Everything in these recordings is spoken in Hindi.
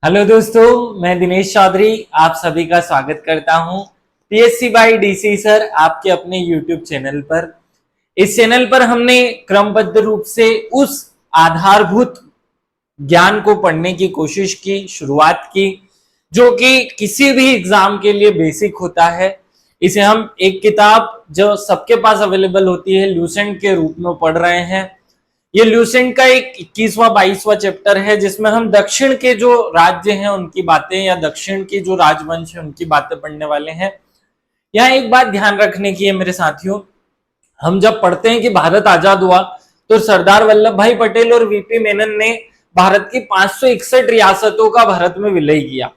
हेलो दोस्तों, मैं दिनेश चौधरी आप सभी का स्वागत करता हूं पीएससी बाय डीसी सर आपके अपने यूट्यूब चैनल पर। इस चैनल पर हमने क्रमबद्ध रूप से उस आधारभूत ज्ञान को पढ़ने की कोशिश की, शुरुआत की, जो कि किसी भी एग्जाम के लिए बेसिक होता है। इसे हम एक किताब जो सबके पास अवेलेबल होती है ल्यूसेंट के रूप में पढ़ रहे हैं। ये ल्यूसेंट का एक 21वां 22वां चैप्टर है जिसमें हम दक्षिण के जो राज्य हैं उनकी बातें या दक्षिण के जो राजवंश है उनकी बातें पढ़ने वाले हैं। यहाँ एक बात ध्यान रखने की है मेरे साथियों, हम जब पढ़ते हैं कि भारत आजाद हुआ तो सरदार वल्लभ भाई पटेल और वीपी मेनन ने भारत की 561 रियासतों का भारत में विलय किया।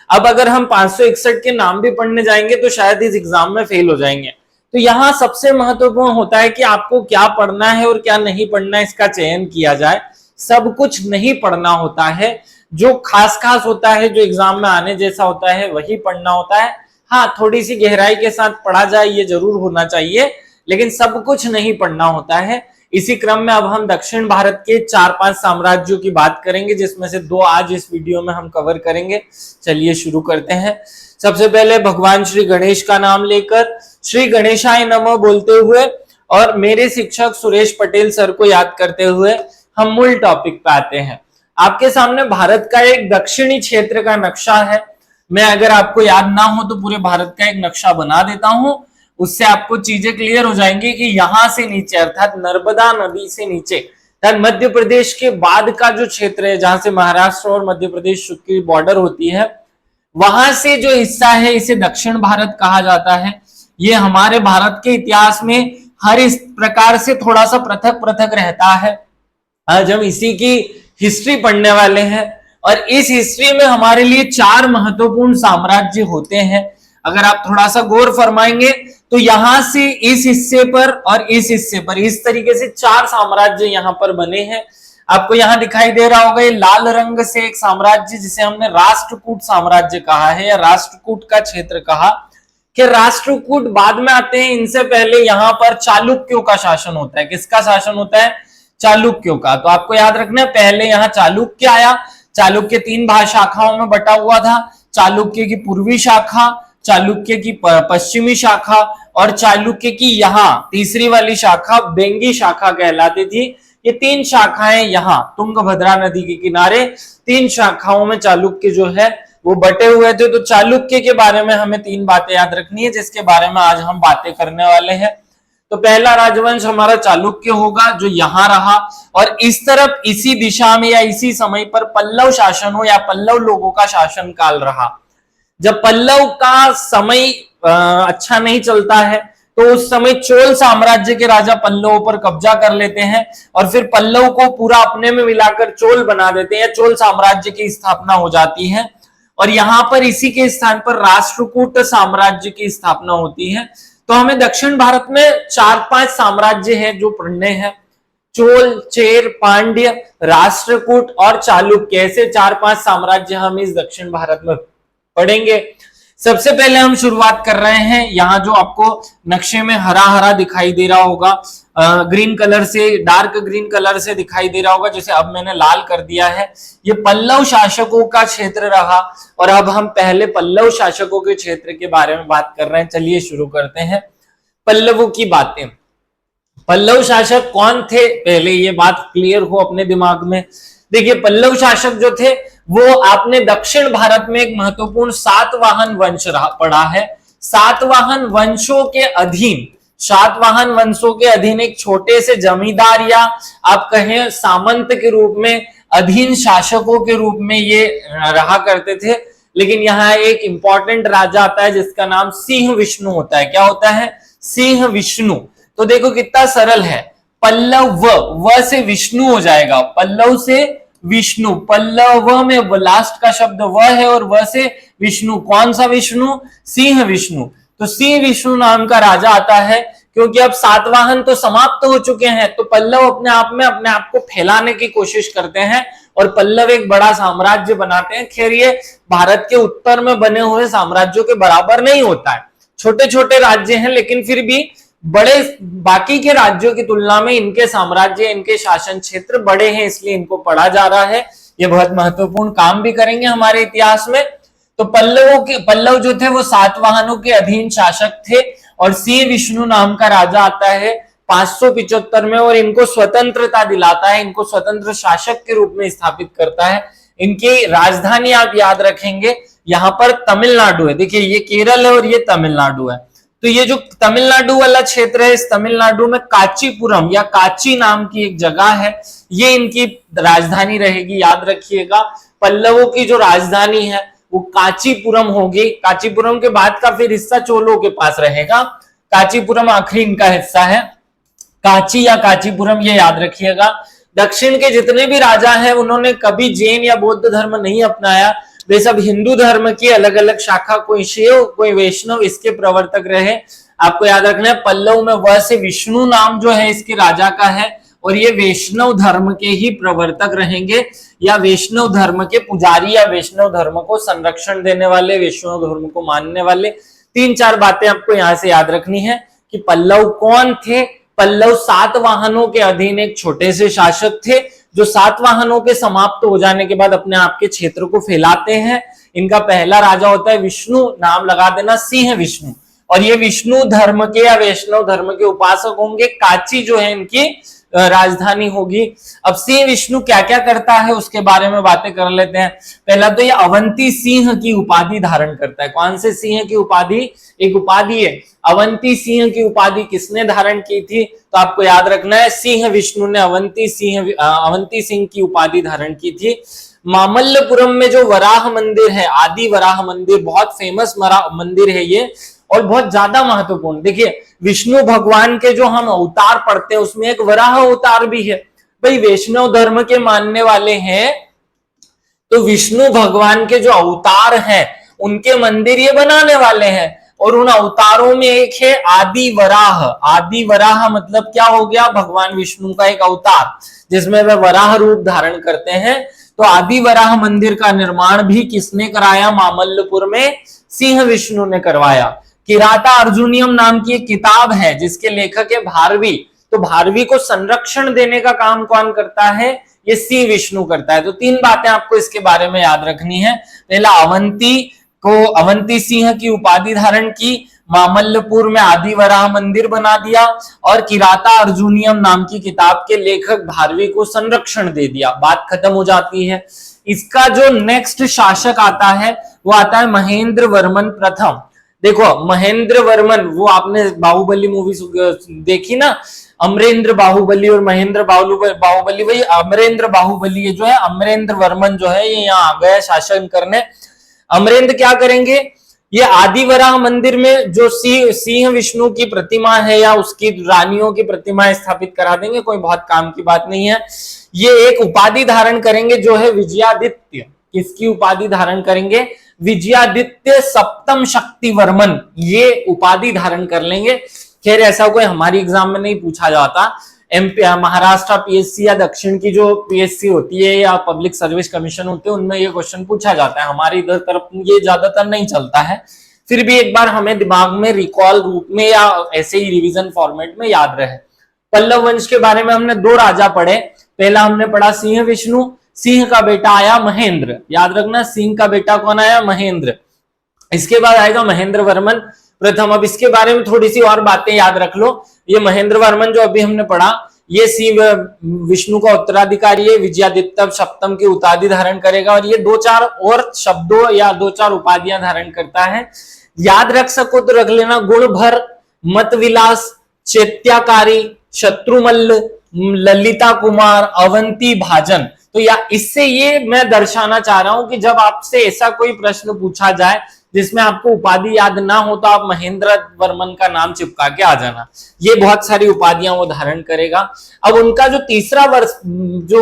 अब अगर हम 561 के नाम भी पढ़ने जाएंगे तो शायद इस एग्जाम में फेल हो जाएंगे। तो यहाँ सबसे महत्वपूर्ण होता है कि आपको क्या पढ़ना है और क्या नहीं पढ़ना है, इसका चयन किया जाए। सब कुछ नहीं पढ़ना होता है, जो खास खास होता है, जो एग्जाम में आने जैसा होता है वही पढ़ना होता है। हाँ, थोड़ी सी गहराई के साथ पढ़ा जाए ये जरूर होना चाहिए, लेकिन सब कुछ नहीं पढ़ना होता है। इसी क्रम में अब हम दक्षिण भारत के 4-5 साम्राज्यों की बात करेंगे, जिसमें से 2 आज इस वीडियो में हम कवर करेंगे। चलिए शुरू करते हैं। सबसे पहले भगवान श्री गणेश का नाम लेकर श्री गणेशाय नमः बोलते हुए और मेरे शिक्षक सुरेश पटेल सर को याद करते हुए हम मूल टॉपिक पे आते हैं। आपके सामने भारत का एक दक्षिणी क्षेत्र का नक्शा है। मैं अगर आपको याद ना हो तो पूरे भारत का एक नक्शा बना देता हूं, उससे आपको चीजें क्लियर हो जाएंगी कि यहां से नीचे अर्थात नर्मदा नदी से नीचे मध्य प्रदेश के बाद का जो क्षेत्र है जहां से महाराष्ट्र और मध्य प्रदेश की बॉर्डर होती है, वहां से जो हिस्सा है इसे दक्षिण भारत कहा जाता है। ये हमारे भारत के इतिहास में हर इस प्रकार से थोड़ा सा पृथक पृथक रहता है। आज हम इसी की हिस्ट्री पढ़ने वाले हैं और इस हिस्ट्री में हमारे लिए 4 महत्वपूर्ण साम्राज्य होते हैं। अगर आप थोड़ा सा गौर फरमाएंगे तो यहां से इस हिस्से पर और इस हिस्से पर इस तरीके से 4 साम्राज्य यहां पर बने हैं। आपको यहां दिखाई दे रहा होगा ये लाल रंग से एक साम्राज्य जिसे हमने राष्ट्रकूट साम्राज्य कहा है या राष्ट्रकूट का क्षेत्र कहा। कि राष्ट्रकूट बाद में आते हैं, इनसे पहले यहां पर चालुक्यों का शासन होता है। किसका शासन होता है? चालुक्यों का। तो आपको याद रखना है पहले यहां चालुक्य आया। चालुक्य 3 शाखाओं में बटा हुआ था। चालुक्य की पूर्वी शाखा, चालुक्य की पश्चिमी शाखा और चालुक्य की यहाँ तीसरी वाली शाखा बेंगी शाखा कहलाती थी। ये 3 शाखाएं यहाँ तुंगभद्रा नदी के किनारे 3 शाखाओं में चालुक्य जो है वो बटे हुए थे। तो चालुक्य के बारे में हमें 3 बातें याद रखनी है जिसके बारे में आज हम बातें करने वाले हैं। तो पहला राजवंश हमारा चालुक्य होगा जो यहां रहा और इस तरफ इसी दिशा में या इसी समय पर पल्लव शासन हो या पल्लव लोगों का शासन काल रहा। जब पल्लव का समय अच्छा नहीं चलता है तो उस समय चोल साम्राज्य के राजा पल्लवों पर कब्जा कर लेते हैं और फिर पल्लव को पूरा अपने में मिलाकर चोल बना देते हैं। चोल साम्राज्य की स्थापना हो जाती है और यहां पर इसी के स्थान पर राष्ट्रकूट साम्राज्य की स्थापना होती है। तो हमें दक्षिण भारत में 4-5 साम्राज्य हैं जो पढ़ने हैं। चोल, चेर, पांड्य, राष्ट्रकूट और चालुक्य, ऐसे 4-5 साम्राज्य हम इस दक्षिण भारत में पढ़ेंगे। सबसे पहले हम शुरुआत कर रहे हैं, यहाँ जो आपको नक्शे में हरा हरा दिखाई दे रहा होगा, ग्रीन कलर से, डार्क ग्रीन कलर से दिखाई दे रहा होगा, जिसे अब मैंने लाल कर दिया है। ये पल्लव शासकों का क्षेत्र रहा और अब हम पहले पल्लव शासकों के क्षेत्र के बारे में बात कर रहे हैं। चलिए शुरू करते हैं पल्लवों की बातें। पल्लव शासक कौन थे, पहले ये बात क्लियर हो अपने दिमाग में। देखिए, पल्लव शासक जो थे वो आपने दक्षिण भारत में एक महत्वपूर्ण सातवाहन वंश पढ़ा है। सातवाहन वंशों के अधीन, सातवाहन वंशों के अधीन एक छोटे से जमींदार या आप कहें सामंत के रूप में, अधीन शासकों के रूप में ये रहा करते थे। लेकिन यहाँ एक इंपॉर्टेंट राजा आता है जिसका नाम सिंह विष्णु होता है। क्या होता है? सिंह विष्णु। तो देखो कितना सरल है, पल्लव व से विष्णु हो जाएगा, पल्लव से विष्णु, पल्लव में लास्ट का शब्द व है और व से विष्णु। कौन सा विष्णु? सिंह विष्णु। तो सिंह विष्णु नाम का राजा आता है। क्योंकि अब सातवाहन तो समाप्त हो चुके हैं तो पल्लव अपने आप को फैलाने की कोशिश करते हैं और पल्लव एक बड़ा साम्राज्य बनाते हैं। खैर ये भारत के उत्तर में बने हुए साम्राज्यों के बराबर नहीं होता है, छोटे छोटे राज्य हैं, लेकिन फिर भी बड़े बाकी के राज्यों की तुलना में इनके साम्राज्य, इनके शासन क्षेत्र बड़े हैं, इसलिए इनको पढ़ा जा रहा है। ये बहुत महत्वपूर्ण काम भी करेंगे हमारे इतिहास में। तो पल्लव जो थे वो सातवाहनों के अधीन शासक थे और सिंह विष्णु नाम का राजा आता है 575 में और इनको स्वतंत्रता दिलाता है, इनको स्वतंत्र शासक के रूप में स्थापित करता है। इनकी राजधानी आप याद रखेंगे यहाँ पर तमिलनाडु है। देखिए ये केरल है और ये तमिलनाडु है। तो ये जो तमिलनाडु वाला क्षेत्र है, इस तमिलनाडु में कांचीपुरम या कांची नाम की एक जगह है, ये इनकी राजधानी रहेगी, याद रखिएगा। पल्लवों की जो राजधानी है वो कांचीपुरम होगी। कांचीपुरम के बाद का फिर हिस्सा चोलों के पास रहेगा। कांचीपुरम आखिरी इनका हिस्सा है। कांची या कांचीपुरम ये याद रखिएगा। दक्षिण के जितने भी राजा हैं उन्होंने कभी जैन या बौद्ध धर्म नहीं अपनाया, वे सब हिंदू धर्म की अलग अलग शाखा, कोई शैव कोई वैष्णव, इसके प्रवर्तक रहे। आपको याद रखना है पल्लव में व से विष्णु नाम जो है इसके राजा का है और ये वैष्णव धर्म के ही प्रवर्तक रहेंगे या वैष्णव धर्म के पुजारी या वैष्णव धर्म को संरक्षण देने वाले, वैष्णव धर्म को मानने वाले। 3-4 बातें आपको यहां से याद रखनी है कि पल्लव कौन थे। पल्लव सातवाहनों के अधीन एक छोटे से शासक थे जो सातवाहनों के समाप्त हो जाने के बाद अपने आप के क्षेत्र को फैलाते हैं। इनका पहला राजा होता है विष्णु, नाम लगा देना सिंह विष्णु, और ये विष्णु धर्म के या वैष्णव धर्म के उपासक होंगे। कांची जो है इनकी राजधानी होगी। अब सिंह विष्णु क्या क्या करता है उसके बारे में बातें कर लेते हैं। पहला तो ये अवंती सिंह की उपाधि धारण करता है। कौन से सिंह की उपाधि? एक उपाधि है अवंती सिंह की उपाधि। किसने धारण की थी? तो आपको याद रखना है सिंह विष्णु ने अवंती सिंह की उपाधि धारण की थी। मामल्लपुरम में जो वराह मंदिर है, आदि वराह मंदिर, बहुत फेमस मंदिर है ये और बहुत ज्यादा महत्वपूर्ण। देखिए विष्णु भगवान के जो हम अवतार पढ़ते हैं उसमें एक वराह अवतार भी है। भाई वैष्णव धर्म के मानने वाले हैं तो विष्णु भगवान के जो अवतार हैं उनके मंदिर ये बनाने वाले हैं और उन अवतारों में एक है आदि वराह। आदि वराह मतलब क्या हो गया? भगवान विष्णु का एक अवतार जिसमें वे वराह रूप धारण करते हैं। तो आदि वराह मंदिर का निर्माण भी किसने कराया? मामल्लपुर में सिंह विष्णु ने करवाया। किराता अर्जुनियम नाम की एक किताब है जिसके लेखक है भारवी। तो भारवी को संरक्षण देने का काम कौन करता है? ये सिंह विष्णु करता है। तो 3 बातें आपको इसके बारे में याद रखनी है। पहला अवंती सिंह की उपाधि धारण की, मामल्लपुर में आदि वराह मंदिर बना दिया और किराता अर्जुनियम नाम की किताब के लेखक भारवी को संरक्षण दे दिया। बात खत्म हो जाती है। इसका जो नेक्स्ट शासक आता है वो आता है महेंद्र वर्मन प्रथम। देखो महेंद्र वर्मन, वो आपने बाहुबली मूवी देखी ना, अमरेंद्र बाहुबली और महेंद्र बाहुबली, वही अमरेंद्र बाहुबली जो है, अमरेंद्र वर्मन जो है ये यहाँ आ गया शासन करने। अमरेंद्र क्या करेंगे? ये आदि वराह मंदिर में जो सिंह विष्णु की प्रतिमा है या उसकी रानियों की प्रतिमा स्थापित करा देंगे, कोई बहुत काम की बात नहीं है। ये एक उपाधि धारण करेंगे जो है विजयादित्य। किसकी उपाधि धारण करेंगे? विजयादित्य सप्तम शक्ति वर्मन, ये उपाधि धारण कर लेंगे। खैर ऐसा कोई हमारी एग्जाम में नहीं पूछा जाता। एमपी महाराष्ट्र पीएससी या दक्षिण की जो पीएससी होती है या पब्लिक सर्विस कमीशन होते हैं उनमें ये क्वेश्चन पूछा जाता है। हमारी इधर तरफ ये ज्यादातर नहीं चलता है, फिर भी एक बार हमें दिमाग में रिकॉल रूप में या ऐसे ही रिवीजन फॉर्मेट में याद रहे। पल्लव वंश के बारे में हमने 2 राजा पढ़े। पहला हमने पढ़ा सिंह विष्णु, सिंह का बेटा आया महेंद्र। याद रखना सिंह का बेटा कौन आया? महेंद्र। इसके बाद आएगा महेंद्र वर्मन प्रथम। अब इसके बारे में थोड़ी सी और बातें याद रख लो। ये महेंद्र वर्मन जो अभी हमने पढ़ा ये सिंह विष्णु का उत्तराधिकारी है, विजयादित्य सप्तम की उपाधि धारण करेगा और ये 2-4 और शब्दों या 2-4 उपाधियां धारण करता है। याद रख सको तो रख लेना, गुणभर, मतविलास, चैत्याकारी, शत्रुमल्ल, ललिता कुमार, अवंती भाजन। तो या इससे ये मैं दर्शाना चाह रहा हूं कि जब आपसे ऐसा कोई प्रश्न पूछा जाए जिसमें आपको उपाधि याद ना हो तो आप महेंद्र वर्मन का नाम चिपका के आ जाना। ये बहुत सारी उपाधियां वो धारण करेगा। अब उनका जो तीसरा जो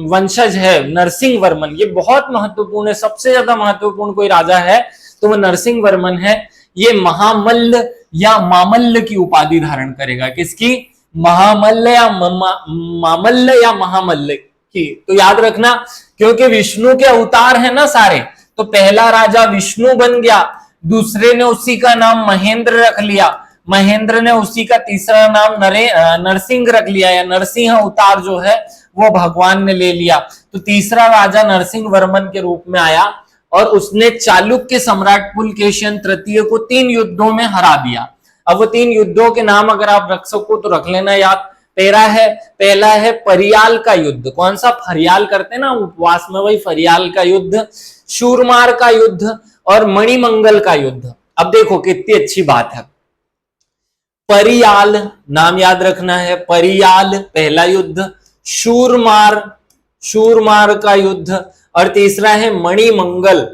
वंशज है नरसिंह वर्मन, ये बहुत महत्वपूर्ण है। सबसे ज्यादा महत्वपूर्ण कोई राजा है तो वो नरसिंह वर्मन है। ये महामल्ल या मामल्ल की उपाधि धारण करेगा। किसकी? महामल्ल या मामल्ल या महामल्ल की। तो याद रखना क्योंकि विष्णु के अवतार है ना सारे, तो पहला राजा विष्णु बन गया, दूसरे ने उसी का नाम महेंद्र रख लिया। महेंद्र ने उसी का तीसरा नाम नरसिंह रख लिया, या नरसिंह अवतार जो है वो भगवान ने ले लिया। तो तीसरा राजा नरसिंह वर्मन के रूप में आया और उसने चालुक्य सम्राट पुलकेशिन तृतीय को 3 युद्धों में हरा दिया। अब वो 3 युद्धों के नाम अगर आप रख सको तो रख लेना याद। पहला है परियाल का युद्ध। कौन सा? फरियाल करते ना उपवास में, वही फरियाल का युद्ध। शूरमार का युद्ध और मणिमंगल का युद्ध। अब देखो कितनी अच्छी बात है। परियाल नाम याद रखना है, परियाल पहला युद्ध, शूरमार का युद्ध, और तीसरा है मणिमंगल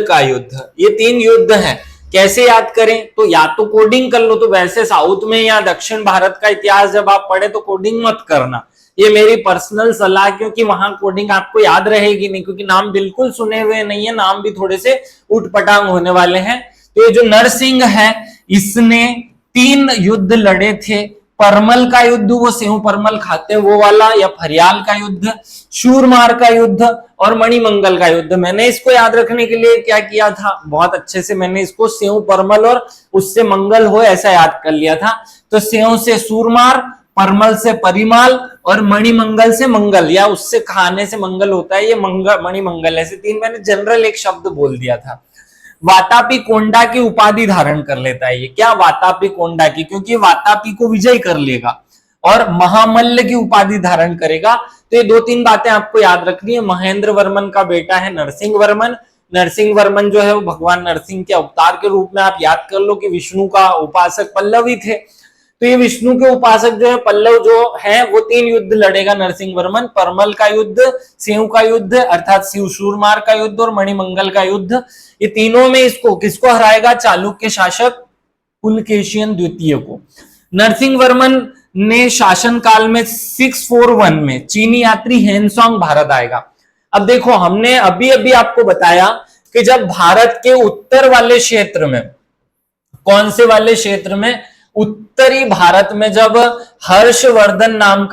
का युद्ध। ये 3 युद्ध हैं। कैसे याद करें? तो या तो कोडिंग कर लो, तो वैसे साउथ में या दक्षिण भारत का इतिहास जब आप पढ़े तो कोडिंग मत करना, ये मेरी पर्सनल सलाह, क्योंकि वहां कोडिंग आपको याद रहेगी नहीं, क्योंकि नाम बिल्कुल सुने हुए नहीं है, नाम भी थोड़े से उठपटांग होने वाले हैं। तो ये जो नरसिंह है इसने 3 युद्ध लड़े थे। परमल का युद्ध, वो सेव परमल खाते हैं वो वाला, या फरियाल का युद्ध, शूरमार का युद्ध और मणिमंगल का युद्ध। मैंने इसको याद रखने के लिए क्या किया था, बहुत अच्छे से मैंने इसको सेव परमल और उससे मंगल हो ऐसा याद कर लिया था। तो सेव से सूरमार, परमल से परिमाल और मणिमंगल से मंगल, या उससे खाने से मंगल होता है, ये मणिमंगल। ऐसे 3 मैंने जनरल एक शब्द बोल दिया था। वातापी कोंडा की उपाधि धारण कर लेता है ये। क्या? वातापी कोंडा की, क्योंकि वातापी को विजय कर लेगा, और महामल्ल की उपाधि धारण करेगा। तो ये 2-3 बातें आपको याद रखनी है। महेंद्र वर्मन का बेटा है नरसिंह वर्मन। नरसिंह वर्मन जो है वो भगवान नरसिंह के अवतार के रूप में आप याद कर लो कि विष्णु का उपासक पल्लव ही थे। तो ये विष्णु के उपासक जो है पल्लव जो है वो 3 युद्ध लड़ेगा नरसिंह वर्मन। परमल का युद्ध, सेव का युद्ध अर्थात शिव शूरमार का युद्ध और मणिमंगल का युद्ध। ये तीनों में इसको किसको हराएगा? चालुक्य शासक पुलकेशिन द्वितीय को। नरसिंह वर्मन ने शासन काल में 641 में चीनी यात्री हेनसोंग भारत आएगा। अब देखो हमने अभी आपको बताया कि जब भारत के उत्तर वाले क्षेत्र में, कौन से वाले क्षेत्र में? उत्तरी भारत में जब हर्षवर्धन नाम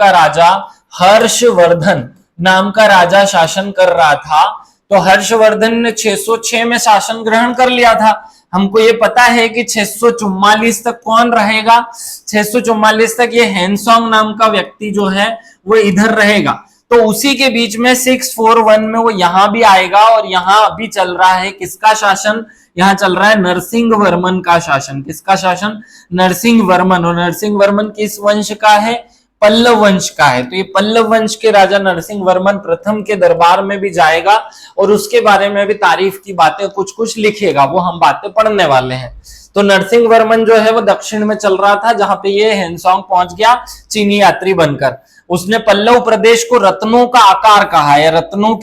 का राजा शासन कर रहा था, तो हर्षवर्धन ने 606 में शासन ग्रहण कर लिया था। हमको ये पता है कि 644 तक कौन रहेगा? 644 तक ये हेनसोंग नाम का व्यक्ति जो है वो इधर रहेगा। तो उसी के बीच में 641 में वो यहां भी आएगा, और यहां अभी चल रहा है किसका शासन? यहाँ चल रहा है नरसिंह वर्मन का शासन। किसका शासन? नरसिंह वर्मन। और नरसिंह वर्मन किस वंश का है? पल्लव वंश का है। तो ये पल्लव वंश के राजा नरसिंह वर्मन प्रथम के दरबार में भी जाएगा और उसके बारे में भी तारीफ की बातें कुछ लिखेगा, वो हम बातें पढ़ने वाले हैं। तो नरसिंह वर्मन जो है वो दक्षिण में चल रहा था, जहां पे ये हेनसोंग पहुंच गया चीनी यात्री बनकर। उसने पल्लव प्रदेश को रत्नों का आकार कहा है, रत्नों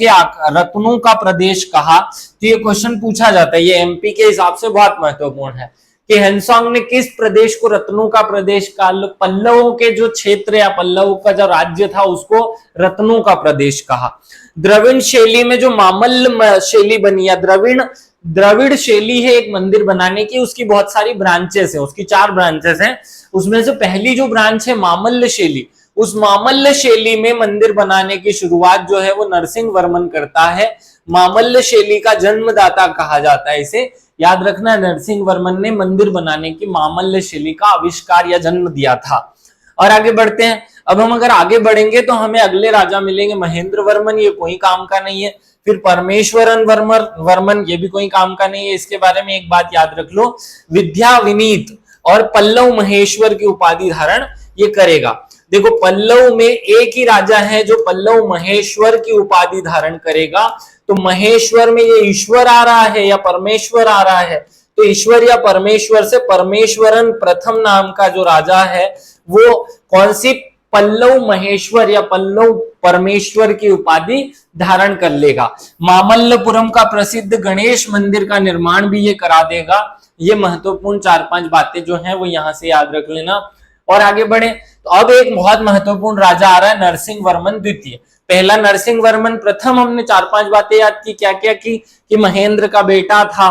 का प्रदेश कहा। तो ये क्वेश्चन पूछा जाता है, ये एमपी के हिसाब से बहुत महत्वपूर्ण है कि हेनसोंग ने किस प्रदेश को रत्नों का प्रदेश कहा? पल्लवों के जो क्षेत्र या पल्लव का जो राज्य था उसको रत्नों का प्रदेश कहा। द्रविड़ शैली में जो मामल्ल शैली बनी, या द्रविड़ शैली है एक मंदिर बनाने की, उसकी बहुत सारी ब्रांचेस है, उसकी 4 ब्रांचेस हैं। उसमें से पहली जो ब्रांच है मामल्ल शैली, उस मामल्ल शैली में मंदिर बनाने की शुरुआत जो है वो नरसिंह वर्मन करता है। मामल्ल शैली का जन्मदाता कहा जाता है इसे, याद रखना। नरसिंह वर्मन ने मंदिर बनाने की मामल्ल शैली का आविष्कार या जन्म दिया था। और आगे बढ़ते हैं। अब हम अगर आगे बढ़ेंगे तो हमें अगले राजा मिलेंगे महेंद्र वर्मन, ये कोई काम का नहीं है। फिर परमेश्वरन वर्मन, ये भी कोई काम का नहीं है। इसके बारे में एक बात याद रख लो, विद्या विनीत और पल्लव महेश्वर की उपाधि धारण ये करेगा। देखो पल्लव में एक ही राजा है जो पल्लव महेश्वर की उपाधि धारण करेगा। तो महेश्वर में ये ईश्वर आ रहा है या परमेश्वर आ रहा है? तो ईश्वर या परमेश्वर से परमेश्वरन प्रथम नाम का जो राजा है वो कौन सी? पल्लव महेश्वर या पल्लव परमेश्वर की उपाधि धारण कर लेगा। मामल्लपुरम का प्रसिद्ध गणेश मंदिर का निर्माण भी ये करा देगा। ये महत्वपूर्ण 4-5 बातें जो हैं वो यहां से याद रख लेना। और आगे बढ़े तो अब एक बहुत महत्वपूर्ण राजा आ रहा है नरसिंह वर्मन द्वितीय। पहला नरसिंह वर्मन प्रथम, हमने 4-5 बातें याद की। क्या क्या की? कि महेंद्र का बेटा था,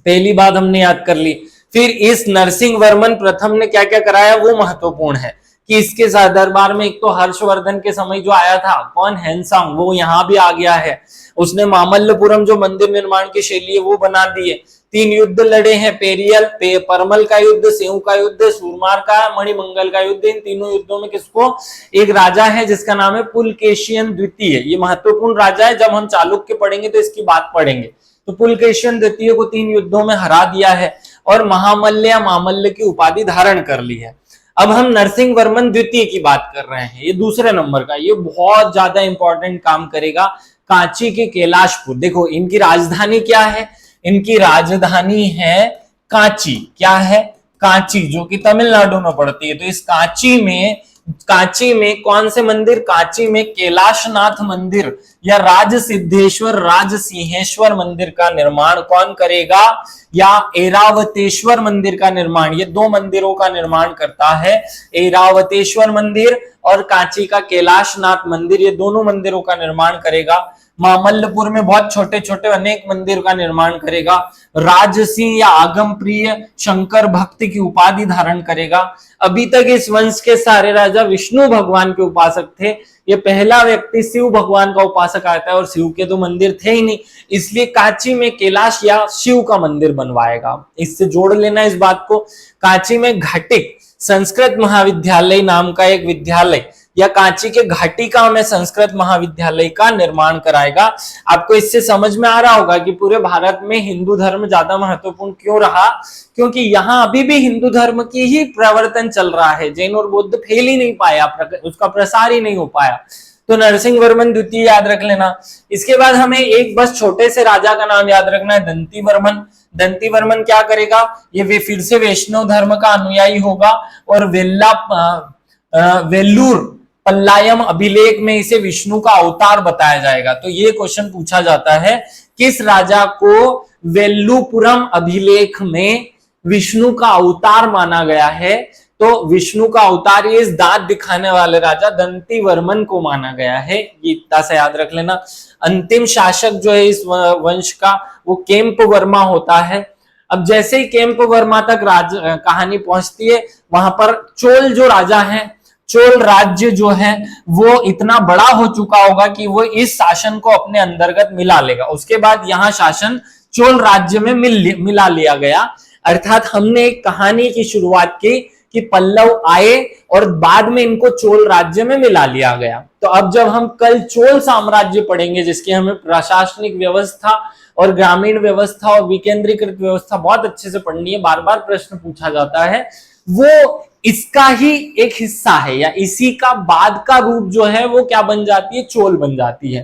पहली बात हमने याद कर ली। फिर इस नरसिंह वर्मन प्रथम ने क्या क्या कराया वो महत्वपूर्ण है कि इसके दरबार में एक तो हर्षवर्धन के समय जो आया था कौन? हेनसोंग, वो यहाँ भी आ गया है। उसने मामल्लपुरम जो मंदिर निर्माण की शैली है वो बना दी है। 3 युद्ध लड़े हैं, पेरियल, परमल का युद्ध, सेऊ का युद्ध, सूरमार का, मणिमंगल का युद्ध। इन तीनों युद्धों में किसको, एक राजा है जिसका नाम है पुलकेशियन द्वितीय। ये महत्वपूर्ण राजा है, जब हम चालुक्य पढ़ेंगे तो इसकी बात पढ़ेंगे। तो पुलकेशियन द्वितीय को 3 युद्धों में हरा दिया है और महामल्ल या मामल्ल की उपाधि धारण कर ली है। अब हम नरसिंह वर्मन द्वितीय की बात कर रहे हैं, ये दूसरे नंबर का, ये बहुत ज्यादा इंपॉर्टेंट काम करेगा। कांची के कैलाशपुर, देखो इनकी राजधानी क्या है, इनकी राजधानी है कांची। क्या है, कांची, जो कि तमिलनाडु में पड़ती है। तो इस कांची में कौन से मंदिर, कांची में कैलाशनाथ मंदिर या राज सिद्धेश्वर, राज सिंहेश्वर मंदिर का निर्माण कौन करेगा, या ऐरावतेश्वर मंदिर का निर्माण, ये 2 मंदिरों का निर्माण करता है। ऐरावतेश्वर मंदिर और कांची का कैलाशनाथ मंदिर, ये दोनों मंदिरों का निर्माण करेगा। मामल्लपुर में बहुत छोटे छोटे अनेक मंदिर का निर्माण करेगा। राजसिंह या आगम प्रिय शंकर भक्त की उपाधि धारण करेगा। अभी तक इस वंश के सारे राजा विष्णु भगवान के उपासक थे। ये पहला व्यक्ति शिव भगवान का उपासक आता है और शिव के तो मंदिर थे ही नहीं, इसलिए कांची में कैलाश या शिव का मंदिर बनवाएगा। इससे जोड़ लेना इस बात को। कांची में घाटिक संस्कृत महाविद्यालय नाम का एक विद्यालय या कांची के घाटिका में संस्कृत महाविद्यालय का निर्माण कराएगा। आपको इससे समझ में आ रहा होगा कि पूरे भारत में हिंदू धर्म ज्यादा महत्वपूर्ण क्यों रहा, क्योंकि यहाँ अभी भी हिंदू धर्म की ही प्रवर्तन चल रहा है। जैन और बौद्ध फैल ही नहीं पाया, उसका प्रसार ही नहीं हो पाया। तो नरसिंह वर्मन द्वितीय याद रख लेना। इसके बाद हमें एक बस छोटे से राजा का नाम याद रखना है, दंती वर्मन। दंती वर्मन क्या करेगा, ये फिर से वैष्णव धर्म का अनुयायी होगा और वेल्लूर पल्लायम अभिलेख में इसे विष्णु का अवतार बताया जाएगा। तो ये क्वेश्चन पूछा जाता है, किस राजा को वेल्लुपुरम अभिलेख में विष्णु का अवतार माना गया है? तो विष्णु का अवतार ये इस दांत दिखाने वाले राजा दंती वर्मन को माना गया है। ये इतना सा याद रख लेना। अंतिम शासक जो है इस वंश का वो केम्प वर्मा होता है। अब जैसे ही केम्प वर्मा तक कहानी पहुंचती है, वहां पर चोल जो राजा है, चोल राज्य जो है वो इतना बड़ा हो चुका होगा कि वो इस शासन को अपने अंतर्गत मिला लेगा। उसके बाद यहाँ शासन चोल राज्य में मिला लिया गया। अर्थात हमने एक कहानी की शुरुआत की कि पल्लव आए और बाद में इनको चोल राज्य में मिला लिया गया। तो अब जब हम कल चोल साम्राज्य पढ़ेंगे, जिसकी हमें प्रशासनिक व्यवस्था और ग्रामीण व्यवस्था और विकेंद्रीकृत व्यवस्था बहुत अच्छे से पढ़नी है, बार बार प्रश्न पूछा जाता है, वो इसका ही एक हिस्सा है या इसी का बाद का रूप जो है वो क्या बन जाती है, चोल बन जाती है।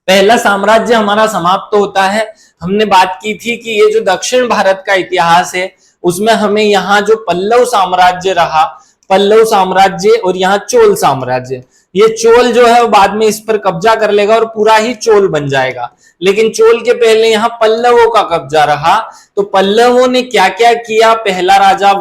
पहला साम्राज्य हमारा समाप्त होता है। हमने बात की थी कि ये जो दक्षिण भारत का इतिहास है उसमें हमें यहाँ जो पल्लव साम्राज्य रहा, पल्लव साम्राज्य और यहाँ चोल साम्राज्य, ये चोल जो है वो बाद में इस पर कब्जा कर लेगा और पूरा ही चोल बन जाएगा। लेकिन चोल के पहले यहाँ पल्लवों का कब्जा रहा। तो पल्लवों ने क्या क्या किया, पहला राजा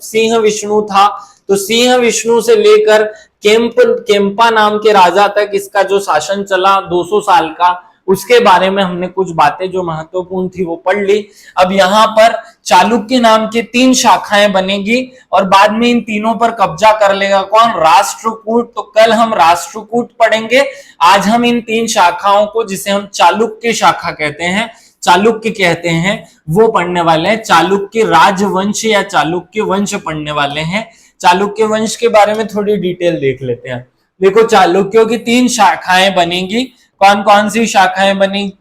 सिंह विष्णु था। तो सिंह विष्णु से लेकर केम्पा नाम के राजा तक इसका जो शासन चला 200 साल का, उसके बारे में हमने कुछ बातें जो महत्वपूर्ण थी वो पढ़ ली। अब यहाँ पर चालुक्य नाम के 3 शाखाएं बनेगी और बाद में इन तीनों पर कब्जा कर लेगा कौन, राष्ट्रकूट। तो कल हम राष्ट्रकूट पढ़ेंगे। आज हम इन 3 शाखाओं को, जिसे हम चालुक्य शाखा कहते हैं, चालुक्य कहते हैं, वो पढ़ने वाले हैं। चालुक्य राजवंश या चालुक्य वंश पढ़ने वाले हैं। चालुक्य वंश के बारे में थोड़ी डिटेल देख लेते हैं। देखो चालुक्यों की 3 शाखाएं बनेगी। कौन कौन सी शाखाएं बनी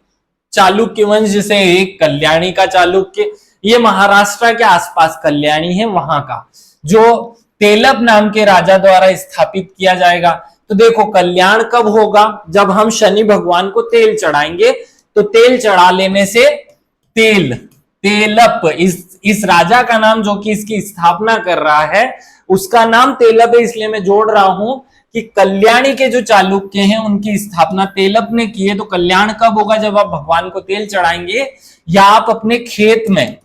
चालुक्य वंश, जैसे एक कल्याणी का चालुक्य, ये महाराष्ट्र के आसपास कल्याणी है वहां का, जो तेलप नाम के राजा द्वारा स्थापित किया जाएगा। तो देखो कल्याण कब होगा, जब हम शनि भगवान को तेल चढ़ाएंगे। तो तेल चढ़ा लेने से तेलप, इस राजा का नाम जो कि इसकी स्थापना कर रहा है उसका नाम तेलप है, इसलिए मैं जोड़ रहा हूं कि कल्याणी के जो चालुक्य हैं उनकी स्थापना तेलप ने की है। तो कल्याण कब होगा, जब आप भगवान को तेल चढ़ाएंगे या आप अपने खेत में,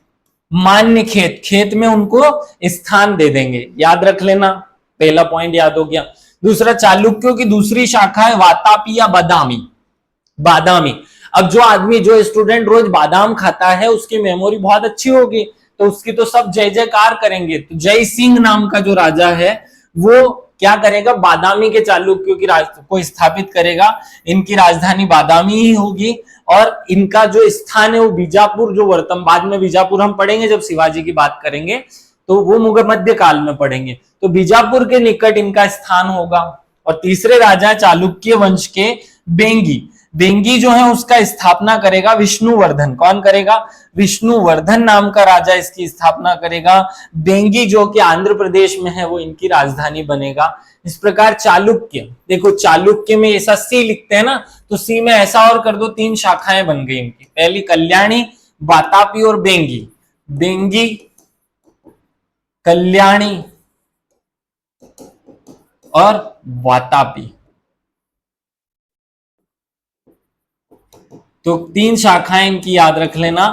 मान्य खेत में उनको स्थान दे देंगे। याद रख लेना, पहला पॉइंट याद हो गया। दूसरा, चालुक्यों की दूसरी शाखा है वातापी या बादामी। अब जो स्टूडेंट रोज बादाम खाता है उसकी मेमोरी बहुत अच्छी होगी, तो उसकी तो सब जय जयकार करेंगे। तो जय सिंह नाम का जो राजा है वो क्या करेगा, बादामी के चालुक्यों की को स्थापित करेगा। इनकी राजधानी बादामी ही होगी और इनका जो स्थान है वो बीजापुर, जो वर्तमान, बाद में बीजापुर हम पढ़ेंगे जब शिवाजी की बात करेंगे, तो वो मुगल मध्य काल में पढ़ेंगे, तो बीजापुर के निकट इनका स्थान होगा। और तीसरे राजा चालुक्य वंश के बेंगी, बेंगी जो है उसका स्थापना करेगा विष्णुवर्धन। कौन करेगा, विष्णुवर्धन नाम का राजा इसकी स्थापना करेगा। बेंगी जो कि आंध्र प्रदेश में है वो इनकी राजधानी बनेगा। इस प्रकार चालुक्य, देखो चालुक्य में ऐसा सी लिखते हैं ना, तो सी में ऐसा और कर दो, 3 शाखाएं बन गई इनकी, पहली कल्याणी, वातापी और बेंगी। बेंगी, कल्याणी और वातापी, तो 3 शाखाएं इनकी याद रख लेना।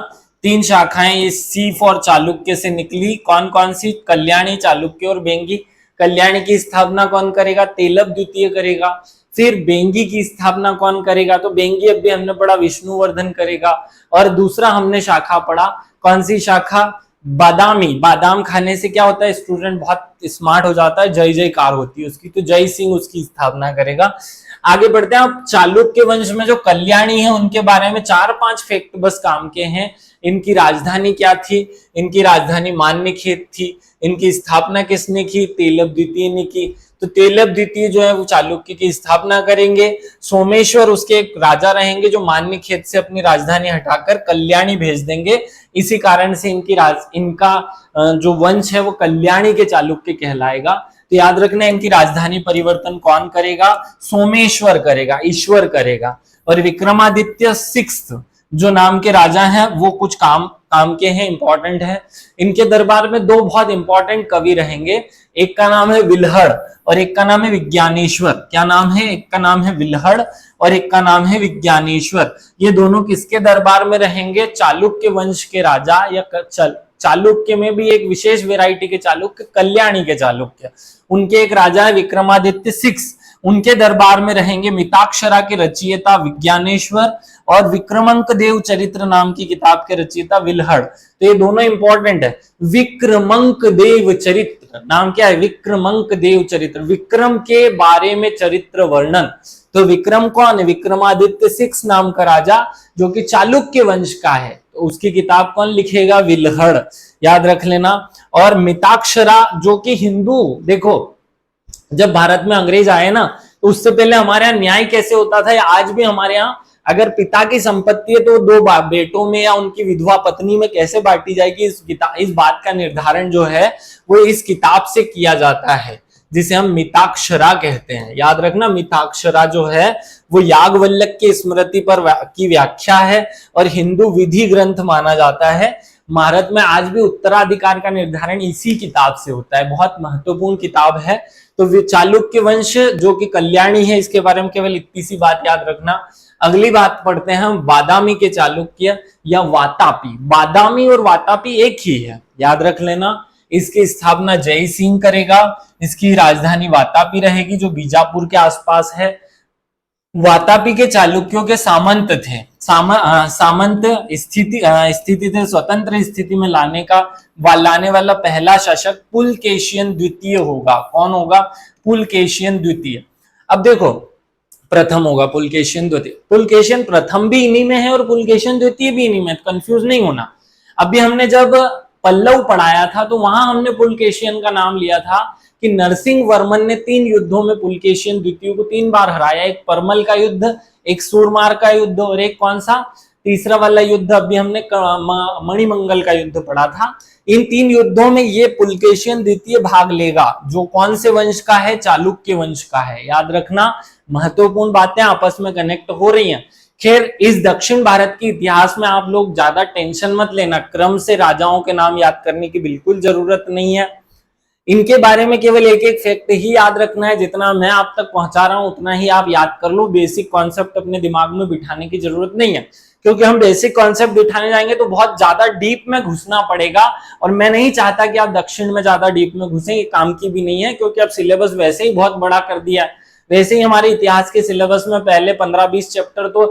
3 शाखाएं ये सी फॉर चालुक्य से निकली। कौन कौन सी, कल्याणी, चालुक्य और बेंगी। कल्याणी की स्थापना कौन करेगा, तेलव द्वितीय करेगा। फिर बेंगी की स्थापना कौन करेगा, तो बेंगी अभी हमने पढ़ा विष्णुवर्धन करेगा। और दूसरा हमने शाखा पढ़ा, कौन सी शाखा, बादामी। बादाम खाने से क्या होता है, स्टूडेंट बहुत स्मार्ट हो जाता है, जय जयकार होती है उसकी, तो जय सिंह उसकी स्थापना करेगा। आगे बढ़ते हैं। अब चालुक्य वंश में जो कल्याणी है उनके बारे में 4-5 फैक्ट बस काम के हैं। इनकी राजधानी क्या थी, इनकी राजधानी मान्यखेत थी। इनकी स्थापना किसने की, तेलव द्वितीय ने की। तो तेलव द्वितीय जो है वो चालुक्य की स्थापना करेंगे। सोमेश्वर उसके एक राजा रहेंगे जो मान्यखेत से अपनी राजधानी हटाकर कल्याणी भेज देंगे। इसी कारण से इनका जो वंश है वो कल्याणी के चालुक्य कहलाएगा। तो याद रखना इनकी राजधानी परिवर्तन कौन करेगा, सोमेश्वर करेगा, ईश्वर करेगा। और विक्रमादित्य 6 जो नाम के राजा हैं वो कुछ काम के हैं, इंपॉर्टेंट है। इनके दरबार में 2 बहुत इंपॉर्टेंट कवि रहेंगे, एक का नाम है विल्हड़ और एक का नाम है विज्ञानेश्वर। क्या नाम है, एक का नाम है विल्हड़ और एक का नाम है विज्ञानेश्वर। ये दोनों किसके दरबार में रहेंगे, चालुक्य वंश के राजा, या चालुक्य में भी एक विशेष वैरायटी के चालुक्य, कल्याणी के चालुक्य। उनके एक राजा है विक्रमादित्य 6, उनके दरबार में रहेंगे मिताक्षरा के रचयिता विज्ञानेश्वर और विक्रमंक देव चरित्र नाम की किताब के रचयिता विल्हड़। तो ये दोनों इंपॉर्टेंट है। विक्रमंक देव चरित्र नाम क्या है, विक्रमंक देव चरित्र, विक्रम के बारे में चरित्र वर्णन। तो विक्रम कौन है, विक्रमादित्य 6 नाम का राजा जो कि चालुक्य वंश का है, तो उसकी किताब कौन लिखेगा, विल्हड़, याद रख लेना। और मिताक्षरा जो कि हिंदू, देखो जब भारत में अंग्रेज आए ना, तो उससे पहले हमारे यहाँ न्याय कैसे होता था, या आज भी हमारे यहाँ अगर पिता की संपत्ति है तो 2 बेटों में या उनकी विधवा पत्नी में कैसे बांटी जाएगी, इस बात का निर्धारण जो है वो इस किताब से किया जाता है, जिसे हम मिताक्षरा कहते हैं। याद रखना, मिताक्षरा जो है वो याज्ञवल्क्य की स्मृति पर की व्याख्या है और हिंदू विधि ग्रंथ माना जाता है। भारत में आज भी उत्तराधिकार का निर्धारण इसी किताब से होता है, बहुत महत्वपूर्ण किताब है। तो चालुक्य वंश जो कि कल्याणी है, इसके बारे में केवल इतनी सी बात याद रखना। अगली बात पढ़ते हैं हम, बादामी के चालुक्य या वातापी। बादामी और वातापी एक ही है, याद रख लेना। इसकी स्थापना जय सिंह करेगा, इसकी राजधानी वातापी रहेगी जो बीजापुर के आसपास है। वातापी के चालुक्यों के सामंत थे, सामंत स्थिति थे, स्वतंत्र स्थिति में लाने वाला पहला शासक पुलकेशियन द्वितीय होगा। कौन होगा, पुलकेशियन द्वितीय। अब देखो, प्रथम होगा पुलकेशियन द्वितीय, पुलकेशियन प्रथम भी इन्हीं में है और पुलकेशियन द्वितीय भी इन्हीं में, कंफ्यूज नहीं होना। अभी हमने जब पल्लव पढ़ाया था तो वहां हमने पुलकेशियन का नाम लिया था कि नरसिंह वर्मन ने 3 युद्धों में पुलकेशियन द्वितीय को 3 बार हराया। एक परमल का युद्ध, एक सूरमार का युद्ध और एक कौन सा, तीसरा वाला युद्ध अभी हमने मणिमंगल का युद्ध पढ़ा था। इन 3 युद्धों में ये पुलकेशियन द्वितीय भाग लेगा, जो कौन से वंश का है, चालुक्य वंश का है। याद रखना, महत्वपूर्ण बातें आपस में कनेक्ट हो रही हैं। खैर, इस दक्षिण भारत के इतिहास में आप लोग ज्यादा टेंशन मत लेना, क्रम से राजाओं के नाम याद करने की बिल्कुल जरूरत नहीं है। इनके बारे में केवल एक एक फैक्ट ही याद रखना है, जितना मैं आप तक पहुंचा रहा हूं उतना ही आप याद कर लो। बेसिक कॉन्सेप्ट अपने दिमाग में बिठाने की जरूरत नहीं है, क्योंकि हम बेसिक कॉन्सेप्ट बिठाने जाएंगे तो बहुत ज्यादा डीप में घुसना पड़ेगा, और मैं नहीं चाहता कि आप दक्षिण में ज्यादा डीप में घुसें, ये काम की भी नहीं है, क्योंकि अब सिलेबस वैसे ही बहुत बड़ा कर दिया है। वैसे ही हमारे इतिहास के सिलेबस में पहले 15-20 चैप्टर तो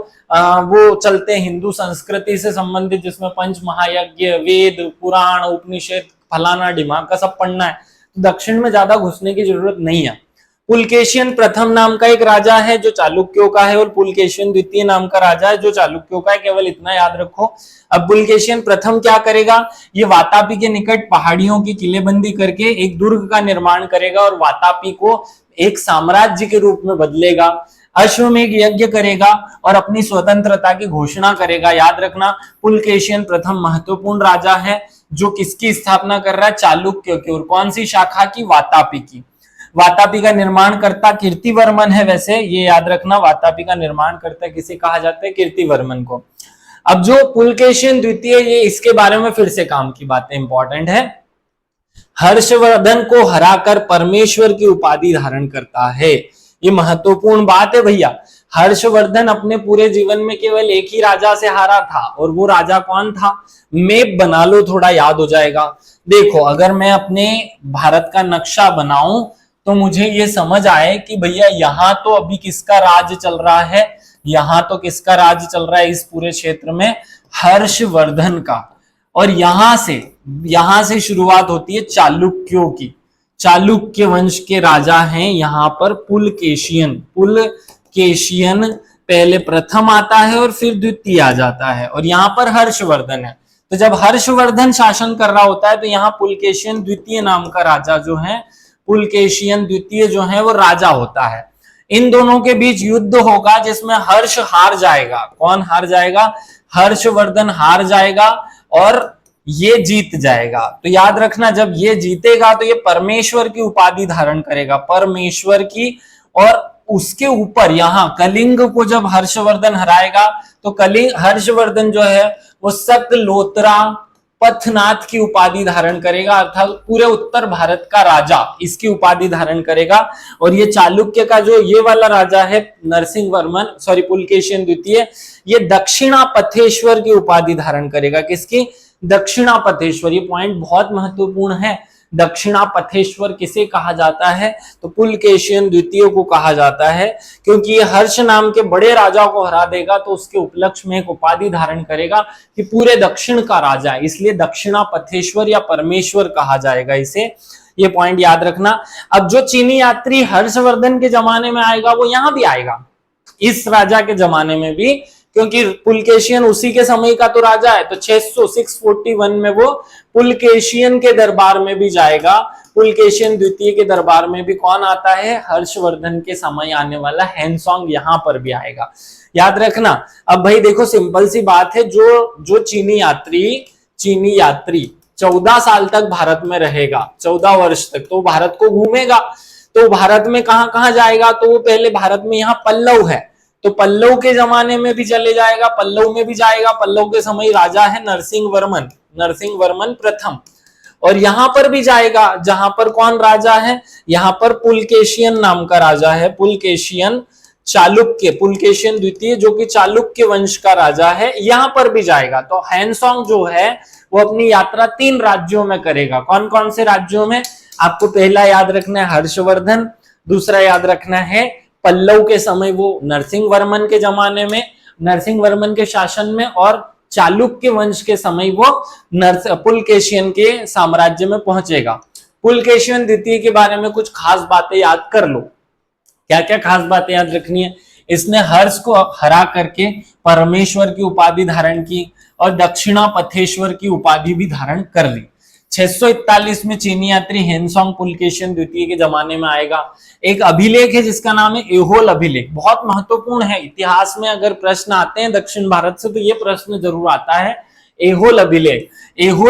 वो चलते हैं हिंदू संस्कृति से संबंधित, जिसमें पंच महायज्ञ, वेद, पुराण, उपनिषद, फलाना ढिमाका सब पढ़ना है। तो दक्षिण में ज्यादा घुसने की जरूरत नहीं है। पुलकेशियन प्रथम नाम का एक राजा है जो चालुक्यों का है, और पुलकेशियन द्वितीय नाम का राजा है जो चालुक्यों का है, केवल इतना याद रखो। अब पुलकेशियन प्रथम क्या करेगा, ये वातापी के निकट पहाड़ियों की किलेबंदी करके एक दुर्ग का निर्माण करेगा और वातापी को एक साम्राज्य के रूप में बदलेगा। अश्वमेध यज्ञ करेगा और अपनी स्वतंत्रता की घोषणा करेगा। याद रखना, पुलकेशियन प्रथम महत्वपूर्ण राजा है जो किसकी स्थापना कर रहा है, चालुक्य की, और कौन सी शाखा की, वातापी की। वातापी का निर्माण करता कीर्तिवर्मन है, वैसे ये याद रखना, वातापी का निर्माण करता किसे कहा जाता है, कीर्तिवर्मन को। अब जो पुलकेशिन द्वितीय, ये इसके बारे में फिर से काम की बातें इंपॉर्टेंट है। हर्षवर्धन को हराकर परमेश्वर की उपाधि धारण करता है, ये महत्वपूर्ण बात है भैया। हर्षवर्धन अपने पूरे जीवन में केवल एक ही राजा से हारा था, और वो राजा कौन था, मैप बना लो, थोड़ा याद हो जाएगा। देखो, अगर मैं अपने भारत का नक्शा बनाऊं तो मुझे ये समझ आए कि भैया यहाँ तो अभी किसका राज चल रहा है, यहाँ तो किसका राज चल रहा है इस पूरे क्षेत्र में, हर्षवर्धन का। और यहां से शुरुआत होती है चालुक्यों की। चालुक्य वंश के राजा हैं यहाँ पर पुलकेशियन पहले प्रथम आता है और फिर द्वितीय आ जाता है, और यहाँ पर हर्षवर्धन है। तो जब हर्षवर्धन शासन कर रहा होता है तो यहाँ पुलकेशियन द्वितीय नाम का राजा जो है, पुलकेशियन द्वितीय जो है वो राजा होता है। इन दोनों के बीच युद्ध होगा जिसमें हर्ष हार जाएगा। कौन हार जाएगा, हर्षवर्धन हार जाएगा और ये जीत जाएगा। तो याद रखना, जब ये जीतेगा तो ये परमेश्वर की उपाधि धारण करेगा, परमेश्वर की। और उसके ऊपर यहाँ कलिंग को जब हर्षवर्धन हराएगा तो हर्षवर्धन जो है वो सकलोत्रा पथनाथ की उपाधि धारण करेगा, अर्थात पूरे उत्तर भारत का राजा इसकी उपाधि धारण करेगा। और ये चालुक्य का जो ये वाला राजा है पुलकेशिन द्वितीय, ये दक्षिणापथेश्वर की उपाधि धारण करेगा। किसकी, दक्षिणापथेश्वर। ये पॉइंट बहुत महत्वपूर्ण है। दक्षिणापथेश्वर किसे कहा जाता है, तो पुलकेशिन द्वितीय को कहा जाता है, क्योंकि ये हर्ष नाम के बड़े राजा को हरा देगा तो उसके उपलक्ष्य में एक उपाधि धारण करेगा कि पूरे दक्षिण का राजा है, इसलिए दक्षिणापथेश्वर या परमेश्वर कहा जाएगा इसे। ये पॉइंट याद रखना। अब जो चीनी यात्री हर्षवर्धन के जमाने में आएगा वो यहां भी आएगा, इस राजा के जमाने में भी, क्योंकि पुलकेशियन उसी के समय का तो राजा है। तो 641 में वो पुलकेशियन के दरबार में भी जाएगा। पुलकेशियन द्वितीय के दरबार में भी कौन आता है, हर्षवर्धन के समय आने वाला हैंसोंग यहां पर भी आएगा। याद रखना। अब भाई देखो, सिंपल सी बात है, जो चीनी यात्री 14 साल तक भारत में रहेगा, 14 वर्ष तक, तो भारत को घूमेगा। तो भारत में कहां कहां जाएगा, तो वो पहले भारत में यहाँ पल्लव है तो पल्लव के जमाने में भी चले जाएगा, पल्लव में भी जाएगा। पल्लव के समय राजा है नरसिंह वर्मन प्रथम। और यहां पर भी जाएगा जहां पर कौन राजा है, यहां पर पुलकेशियन नाम का राजा है, पुलकेशियन द्वितीय, जो कि चालुक्य वंश का राजा है, यहां पर भी जाएगा। तो हैंसोंग जो है वो अपनी यात्रा 3 राज्यों में करेगा। कौन कौन से राज्यों में, आपको पहला याद रखना है हर्षवर्धन, दूसरा याद रखना है पल्लव के समय वो नरसिंह वर्मन के जमाने में, नरसिंह वर्मन के शासन में, और चालुक्य वंश के समय वो पुलकेशियन के साम्राज्य में पहुंचेगा। पुलकेशियन द्वितीय के बारे में कुछ खास बातें याद कर लो। क्या क्या खास बातें याद रखनी है, इसने हर्ष को हरा करके परमेश्वर की उपाधि धारण की और दक्षिणापथेश्वर की उपाधि भी धारण कर ली। 641 में चीनी यात्री हैंसोंग पुलकेशिन द्वितीय के जमाने में आएगा। एक अभिलेख है जिसका नाम है एहोल अभिलेख, बहुत महत्वपूर्ण है। इतिहास में अगर प्रश्न आते हैं दक्षिण भारत से तो ये प्रश्न जरूर आता है, एहोल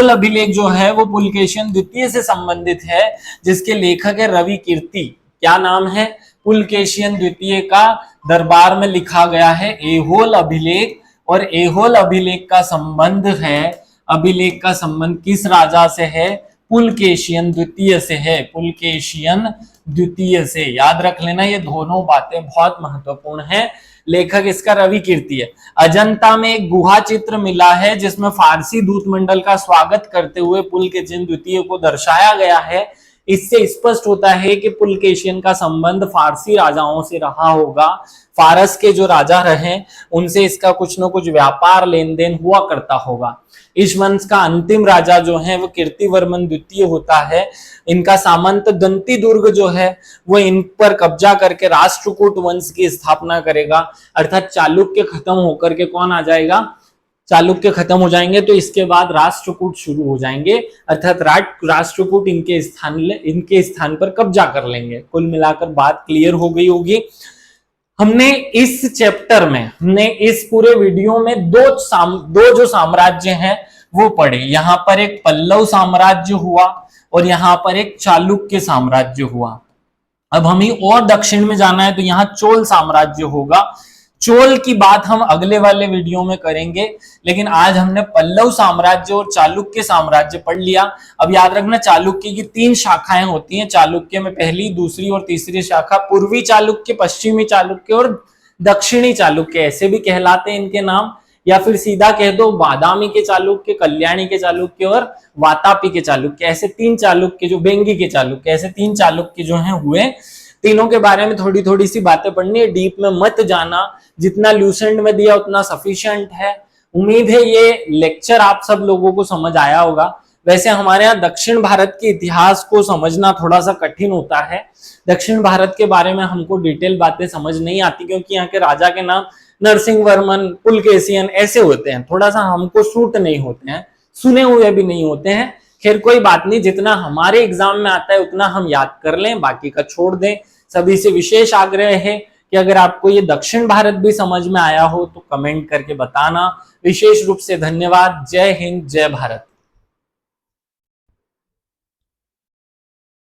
अभिलेख जो है वो पुलकेशिन द्वितीय से संबंधित है, जिसके लेखक है रवि कीर्ति। क्या नाम है, पुलकेशिन द्वितीय का दरबार में लिखा गया है एहोल अभिलेख। और एहोल अभिलेख का संबंध है, अभिलेख का संबंध किस राजा से है, पुलकेशियन द्वितीय से है, पुलकेशियन द्वितीय से। याद रख लेना, ये दोनों बातें बहुत महत्वपूर्ण हैं। लेखक इसका रवि कीर्ति है। अजंता में एक गुहा चित्र मिला है जिसमें फारसी दूत मंडल का स्वागत करते हुए पुलकेशिन द्वितीय को दर्शाया गया है। इससे स्पष्ट होता है कि पुलकेशियन का संबंध फारसी राजाओं से रहा होगा। फारस के जो राजा रहे उनसे इसका कुछ न कुछ व्यापार लेन देन हुआ करता होगा। इस वंश का अंतिम राजा जो है वो कीर्तिवर्मन द्वितीय होता है। इनका सामंत दंती दुर्ग जो है वो इन पर कब्जा करके राष्ट्रकूट वंश की स्थापना करेगा, अर्थात चालुक्य खत्म होकर के कौन आ जाएगा, चालुक्य खत्म हो जाएंगे तो इसके बाद राष्ट्रकूट शुरू हो जाएंगे, अर्थात राष्ट्रकूट इनके स्थान पर कब्जा कर लेंगे। कुल मिलाकर बात क्लियर हो गई होगी। हमने इस चैप्टर में, हमने इस पूरे वीडियो में दो जो साम्राज्य हैं वो पढ़े। यहाँ पर एक पल्लव साम्राज्य हुआ और यहाँ पर एक चालुक्य साम्राज्य हुआ। अब हमें और दक्षिण में जाना है तो यहाँ चोल साम्राज्य होगा। चोल की बात हम अगले वाले वीडियो में करेंगे, लेकिन आज हमने पल्लव साम्राज्य और चालुक्य साम्राज्य पढ़ लिया। अब याद रखना चालुक्य की 3 शाखाएं होती हैं। चालुक्य में पहली, दूसरी और तीसरी शाखा पूर्वी चालुक्य, पश्चिमी चालुक्य और दक्षिणी चालुक्य ऐसे भी कहलाते हैं इनके नाम, या फिर सीधा कह दो बादामी के चालुक्य, कल्याणी के चालुक्य और वातापी के चालुक्य। ऐसे 3 चालुक्य, जो बेंगी के चालुक्य, ऐसे 3 चालुक्य जो हैं हुए। तीनों के बारे में थोड़ी थोड़ी सी बातें पढ़नी है, डीप में मत जाना। जितना ल्यूसेंट में दिया उतना सफिशिएंट है। उम्मीद है ये लेक्चर आप सब लोगों को समझ आया होगा। वैसे हमारे यहाँ दक्षिण भारत के इतिहास को समझना थोड़ा सा कठिन होता है। दक्षिण भारत के बारे में हमको डिटेल बातें समझ नहीं आती, क्योंकि यहाँ के राजा के नाम नरसिंह वर्मन, पुलकेशियन ऐसे होते हैं, थोड़ा सा हमको सूट नहीं होते हैं, सुने हुए भी नहीं होते हैं। खैर कोई बात नहीं, जितना हमारे एग्जाम में आता है उतना हम याद कर लें, बाकी का छोड़ दें। सभी से विशेष आग्रह है कि अगर आपको ये दक्षिण भारत भी समझ में आया हो तो कमेंट करके बताना। विशेष रूप से धन्यवाद। जय हिंद, जय भारत।